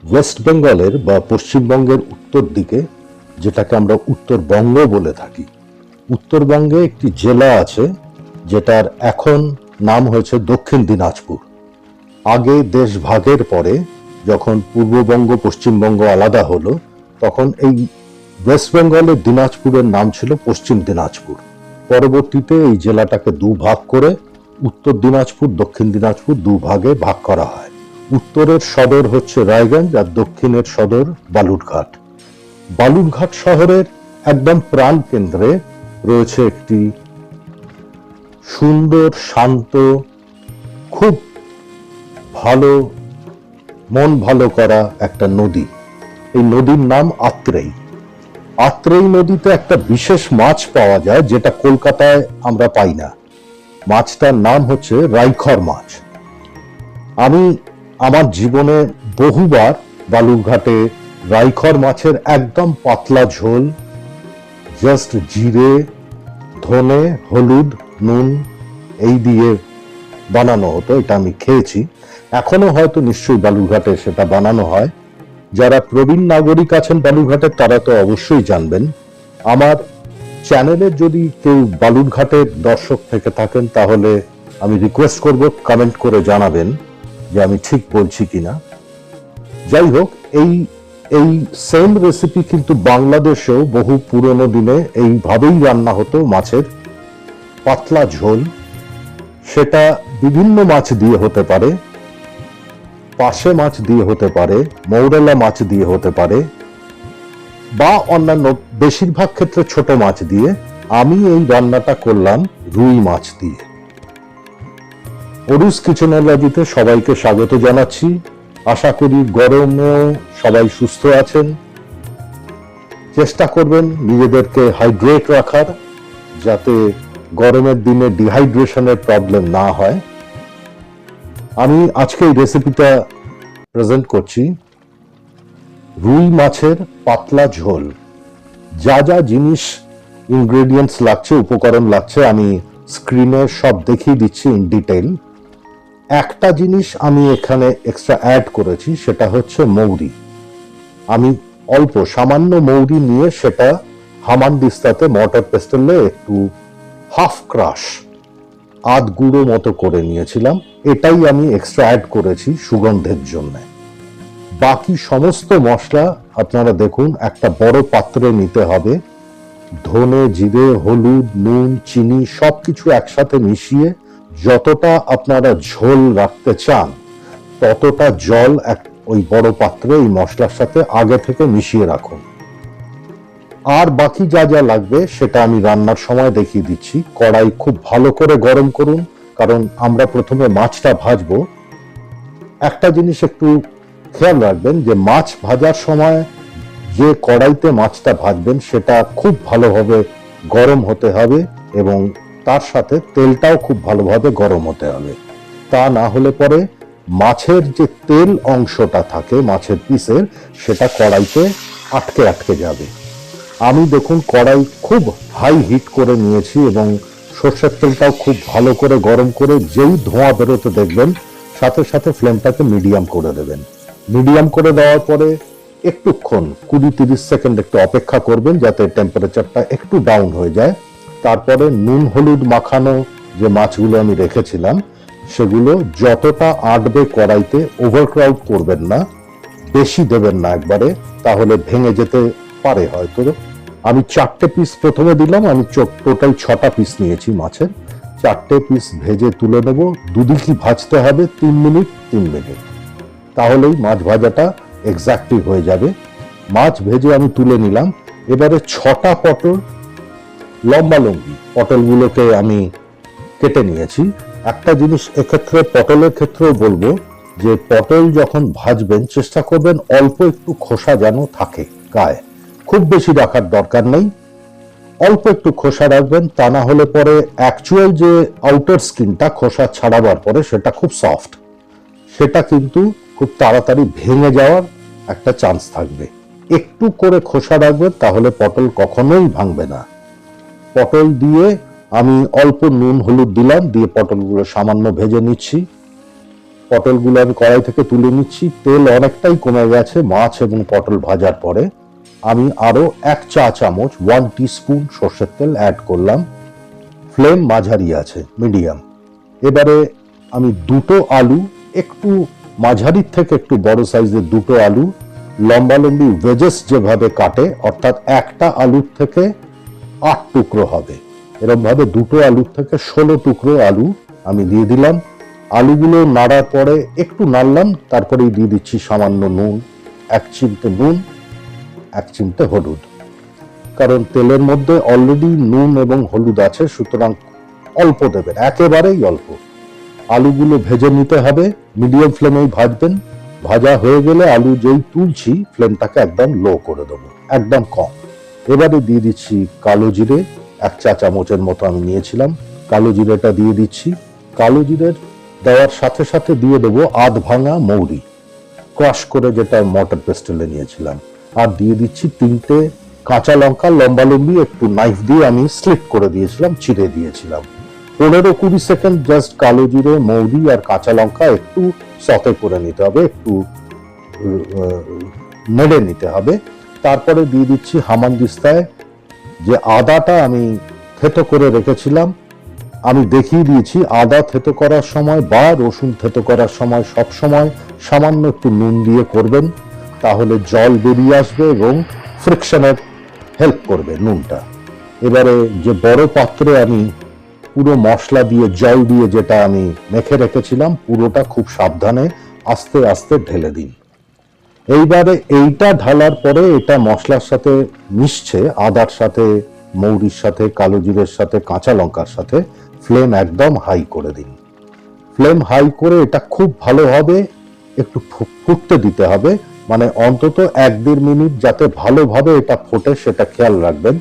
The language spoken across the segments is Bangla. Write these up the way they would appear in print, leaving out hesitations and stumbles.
ওয়েস্ট বেঙ্গলের বা পশ্চিমবঙ্গের উত্তর দিকে, যেটাকে আমরা উত্তরবঙ্গ বলে থাকি, উত্তরবঙ্গে একটি জেলা আছে যেটার এখন নাম হয়েছে দক্ষিণ দিনাজপুর। আগে দেশ ভাগের পরে যখন পূর্ববঙ্গ পশ্চিমবঙ্গ আলাদা হলো, তখন এই ওয়েস্ট বেঙ্গলের দিনাজপুরের নাম ছিল পশ্চিম দিনাজপুর। পরবর্তীতে এই জেলাটাকে দুভাগ করে উত্তর দিনাজপুর, দক্ষিণ দিনাজপুর দুভাগে ভাগ করা হয়। উত্তরের সদর হচ্ছে রায়গঞ্জ আর দক্ষিণের সদর বালুরঘাট। বালুরঘাট শহরের একদম প্রাণ কেন্দ্রে রয়েছে একটি সুন্দর, শান্ত, খুব ভালো, মন ভালো করা একটা নদী। এই নদীর নাম আত্রেই। আত্রেই নদীতে একটা বিশেষ মাছ পাওয়া যায় যেটা কলকাতায় আমরা পাই না। মাছটার নাম হচ্ছে রাইখর মাছ। আমি আমার জীবনে বহুবার বালুরঘাটে রাইখর মাছের একদম পাতলা ঝোল, জাস্ট জিরে, ধনে, হলুদ, নুন এই দিয়ে বানানো হতো, এটা আমি খেয়েছি। এখনো হয়তো নিশ্চয়ই বালুরঘাটে সেটা বানানো হয়। যারা প্রবীণ নাগরিক আছেন বালুরঘাটের তারা তো অবশ্যই জানবেন। আমার চ্যানেলের যদি কেউ বালুরঘাটের দর্শক থেকে থাকেন তাহলে আমি রিকোয়েস্ট করব কমেন্ট করে জানাবেন যে আমি ঠিক বলছি কিনা। যাই হোক, এই এই সেম রেসিপি কিন্তু বাংলাদেশেও বহু পুরনো দিনে এইভাবেই রান্না হতো, মাছের পাতলা ঝোল। সেটা বিভিন্ন মাছ দিয়ে হতে পারে, পার্শে মাছ দিয়ে হতে পারে, মৌরেলা মাছ দিয়ে হতে পারে, বা অন্যান্য বেশিরভাগ ক্ষেত্রে ছোট মাছ দিয়ে। আমি এই রান্নাটা করলাম রুই মাছ দিয়ে। অরুস কিচেনোলজিতে সবাইকে স্বাগত জানাচ্ছি। আশা করি গরমেও সবাই সুস্থ আছেন। চেষ্টা করবেন নিজেদেরকে হাইড্রেট রাখার, যাতে গরমের দিনে ডিহাইড্রেশনের প্রবলেম না হয়। আমি আজকে এই রেসিপিটা প্রেজেন্ট করছি, রুই মাছের পাতলা ঝোল। যা যা জিনিস ইনগ্রেডিয়েন্টস লাগছে, উপকরণ লাগছে, আমি স্ক্রিনে সব দেখিয়ে দিচ্ছি ইন ডিটেইল। একটা জিনিস আমি এখানে এক্সট্রা অ্যাড করেছি, সেটা হচ্ছে মৌরি। আমি অল্প সামান্য মৌরি নিয়ে সেটা হামানদিস্তাতে মর্টার পেস্টেলে একটু হাফ ক্রাশ, আধ গুঁড়ো মতো করে নিয়েছিলাম। এটাই আমি এক্সট্রা অ্যাড করেছি সুগন্ধের জন্য। বাকি সমস্ত মশলা আপনারা দেখুন একটা বড় পাত্রে নিতে হবে। ধনে, জিরে, হলুদ, নুন, চিনি সবকিছু একসাথে মিশিয়ে যতটা আপনারা ঝোল রাখতে চান ততটা জল ওই বড় পাত্রে এই মশলার সাথে আগে থেকে মিশিয়ে রাখুন। আর বাকি যা যা লাগবে সেটা আমি রান্নার সময় দেখিয়ে দিচ্ছি। কড়াই খুব ভালো করে গরম করুন, কারণ আমরা প্রথমে মাছটা ভাজবো। একটা জিনিস একটু খেয়াল রাখবেন যে মাছ ভাজার সময় যে কড়াইতে মাছটা ভাজবেন সেটা খুব ভালোভাবে গরম হতে হবে, এবং তার সাথে তেলটাও খুব ভালোভাবে গরম হতে হবে। তা না হলে পরে মাছের যে তেল অংশটা থাকে মাছের পিসের, সেটা কড়াইতে আটকে আটকে যাবে। আমি দেখুন কড়াই খুব হাই হিট করে নিয়েছি এবং সর্ষের তেলটাও খুব ভালো করে গরম করে যেই ধোঁয়া বেরোতে দেখবেন সাথে সাথে ফ্লেমটাকে মিডিয়াম করে দেবেন। মিডিয়াম করে দেওয়ার পরে একটুক্ষণ 20-30 সেকেন্ড একটু অপেক্ষা করবেন যাতে টেম্পারেচারটা একটু ডাউন হয়ে যায়। তারপরে নুন হলুদ মাখানো যে মাছগুলো আমি রেখেছিলাম সেগুলো যতটা আটবে কড়াইতে, ওভারক্রাউড করবেন না, বেশি দেবেন না একবারে, তাহলে ভেঙে যেতে পারে হয়তো। আমি 4টে পিস প্রথমে দিলাম। আমি টোটাল 6টা পিস নিয়েছি মাছের। 4টে পিস ভেজে তুলে নেব। দুদিকই ভাজতে হবে 3 মিনিট 3 মিনিট, তাহলেই মাছ ভাজাটা এক্স্যাক্টলি হয়ে যাবে। মাছ ভেজে আমি তুলে নিলাম। এবারে 6টা পটল লম্বা লম্বি পটলগুলোকে আমি কেটে নিয়েছি। একটা জিনিস এক্ষেত্রে পটলের ক্ষেত্রেও বলবো যে পটল যখন ভাজবেন চেষ্টা করবেন অল্প একটু খোসা যেন থাকে গায়ে, খুব বেশি রাখার দরকার নেই, অল্প একটু খোসা রাখবেন। তা না হলে পরে অ্যাকচুয়াল যে আউটার স্কিনটা খোসা ছাড়াবার পরে সেটা খুব সফট, সেটা কিন্তু খুব তাড়াতাড়ি ভেঙে যাওয়ার একটা চান্স থাকবে। একটু করে খোসা রাখবেন, তাহলে পটল কখনোই ভাঙবে না। পটল দিয়ে আমি অল্প নুন হলুদ দিলাম, দিয়ে পটলগুলো সামান্য ভেজে নিচ্ছি। পটলগুলো আমি কড়াই থেকে তুলে নিচ্ছি। তেল অনেকটাই কমে গেছে মাছ এবং পটল ভাজার পরে। আমি আরো 1 চা চামচ 1 টিস্পুন সর্ষের তেল অ্যাড করলাম। ফ্লেম মাঝারি আছে, মিডিয়াম। এবারে আমি দুটো আলু, একটু মাঝারির থেকে একটু বড় সাইজের দুটো আলু, লম্বালম্বি ভেজেস যেভাবে কাটে, অর্থাৎ একটা আলুর থেকে 8 টুকরো হবে, এরকম ভাবে দুটো আলুর থেকে 16 টুকরো আলু আমি দিয়ে দিলাম। আলুগুলো নাড়ার পরে একটু নাড়লাম, তারপরেই দিয়ে দিচ্ছি সামান্য নুন, 1 চিমটে নুন, 1 চিমটে হলুদ। কারণ তেলের মধ্যে অলরেডি নুন এবং হলুদ আছে, সুতরাং অল্প দেবেন, একেবারেই অল্প। আলুগুলো ভেজে নিতে হবে, মিডিয়াম ফ্লেমেই ভাজবেন। ভাজা হয়ে গেলে আলু যেই তুলছি ফ্লেমটাকে একদম লো করে দেবো, একদম কম। এবারে দিয়ে দিচ্ছি কালো জিরে, 1 চা চামচের মতো আমি নিয়েছিলাম, কালো জিরেটা দিয়ে দিচ্ছি। কালো জিরের দেওয়ার সাথে সাথে দিয়ে দেবো আধ ভাঙা মৌরি, ক্রাশ করে, যেটা মটর পেস্টেলে নিয়েছিলাম। আর দিয়ে দিচ্ছি 3টে কাঁচা লঙ্কা, লম্বালম্বি একটু নাইফ দিয়ে আমি স্লিট করে দিয়েছিলাম, চিড়ে দিয়েছিলাম। 15-20 সেকেন্ড জাস্ট কালো জিরে, মৌরি আর কাঁচা লঙ্কা একটু সতে করে নিতে হবে, একটু নেড়ে নিতে হবে। তারপরে দিয়ে দিচ্ছি হামানদিস্তায় যে আদাটা আমি থেতো করে রেখেছিলাম। আমি দেখিয়ে দিয়েছি আদা থেতো করার সময় বা রসুন থেতো করার সময় সব সময় সামান্য একটু নুন দিয়ে করবেন, তাহলে জল বেরিয়ে আসবে এবং ফ্রিকশনের হেল্প করবে নুনটা। এবারে যে বড় পাত্রে আমি পুরো মশলা দিয়ে, জল দিয়ে যেটা আমি মেখে রেখেছিলাম, পুরোটা খুব সাবধানে আস্তে আস্তে ঢেলে দিন। এইবারে এইটা ঢালার পরে এটা মশলার সাথে মিশছে, আদার সাথে, মৌরির সাথে, কালো জিরের সাথে, কাঁচা লঙ্কার সাথে। ফ্লেম একদম হাই করে দিন। ফ্লেম হাই করে এটা খুব ভালোভাবে একটু ফুটতে দিতে হবে, মানে অন্তত 1-1.5 মিনিট যাতে ভালোভাবে এটা ফোটে সেটা খেয়াল রাখবেন।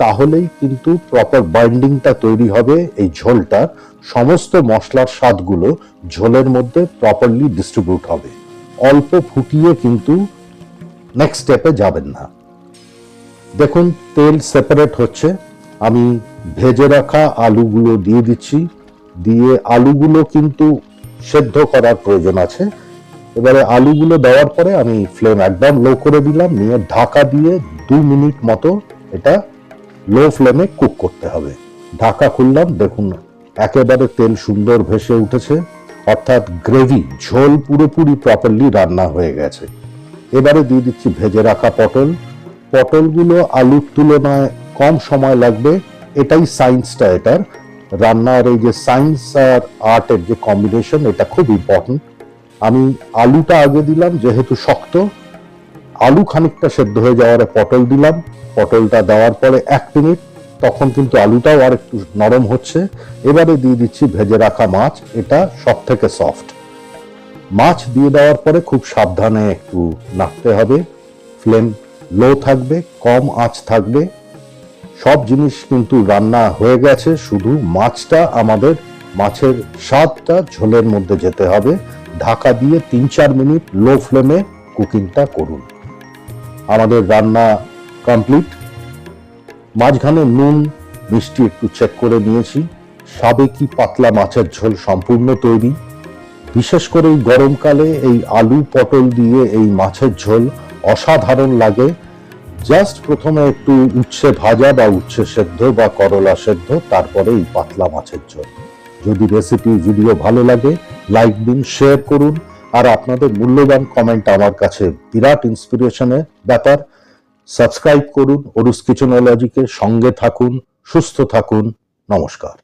তাহলেই কিন্তু প্রপার বাইন্ডিংটা তৈরি হবে, এই ঝোলটা সমস্ত মশলার স্বাদগুলো ঝোলের মধ্যে প্রপারলি ডিস্ট্রিবিউট হবে। অল্প ফুটিয়ে কিন্তু নেক্সট স্টেপে যাবেন না। দেখুন তেল সেপারেট হচ্ছে, আমি ভেজে রাখা আলুগুলো দিয়ে দিচ্ছি। দিয়ে আলুগুলো কিন্তু সেদ্ধ করার প্রয়োজন আছে। এবারে আলুগুলো দেওয়ার পরে আমি ফ্লেম একদম লো করে দিলাম, নিয়ে ঢাকা দিয়ে 2 মিনিট মতো এটা লো ফ্লেমে কুক করতে হবে। ঢাকা খুললাম, দেখুন একেবারে তেল সুন্দর ভেসে উঠেছে, অর্থাৎ গ্রেভি, ঝোল পুরোপুরি প্রপারলি রান্না হয়ে গেছে। এবারে দিয়ে দিচ্ছি ভেজে রাখা পটল। পটলগুলো আলুর তুলনায় কম সময় লাগবে, এটাই সায়েন্সটা এটার। রান্নার এই যে সায়েন্স আর আর্টের যে কম্বিনেশন, এটা খুব ইম্পর্টেন্ট। আমি আলুটা আগে দিলাম যেহেতু শক্ত, আলু খানিকটা সেদ্ধ হয়ে যাওয়ার পটল দিলাম। পটলটা দেওয়ার পরে 1 মিনিট, তখন কিন্তু আলুটাও আর একটু নরম হচ্ছে। এবারে দিয়ে দিচ্ছি ভেজে রাখা মাছ, এটা সব থেকে সফট। মাছ দিয়ে দেওয়ার পরে খুব সাবধানে একটু নাড়তে হবে, ফ্লেম লো থাকবে, কম আঁচ থাকবে। সব জিনিস কিন্তু রান্না হয়ে গেছে, শুধু মাছটা, আমাদের মাছের স্বাদটা ঝোলের মধ্যে যেতে হবে। ঢাকা দিয়ে 3-4 মিনিট লো ফ্লেমে কুকিংটা করুন। আমাদের রান্না কমপ্লিট। মাঝখানে নুন মিষ্টি একটু চেক করে নিয়েছি। সাবেকি পাতলা মাছের ঝোল সম্পূর্ণ তৈরি। বিশেষ করে এই গরমকালে এই আলু পটল দিয়ে এই মাছের ঝোল অসাধারণ লাগে। জাস্ট প্রথমে একটু উচ্ছে ভাজা বা উচ্ছে সেদ্ধ বা করলা সেদ্ধ, তারপরে এই পাতলা মাছের ঝোল। যদি রেসিপি ভিডিও ভালো লাগে লাইক দিন, শেয়ার করুন, আর আপনাদের মূল্যবান কমেন্ট আমার কাছে বিরাট ইন্সপিরেশনের ব্যাপার। সাবস্ক্রাইব করুন অরুস কিচেনোলজিকে, সঙ্গে থাকুন, সুস্থ থাকুন। নমস্কার।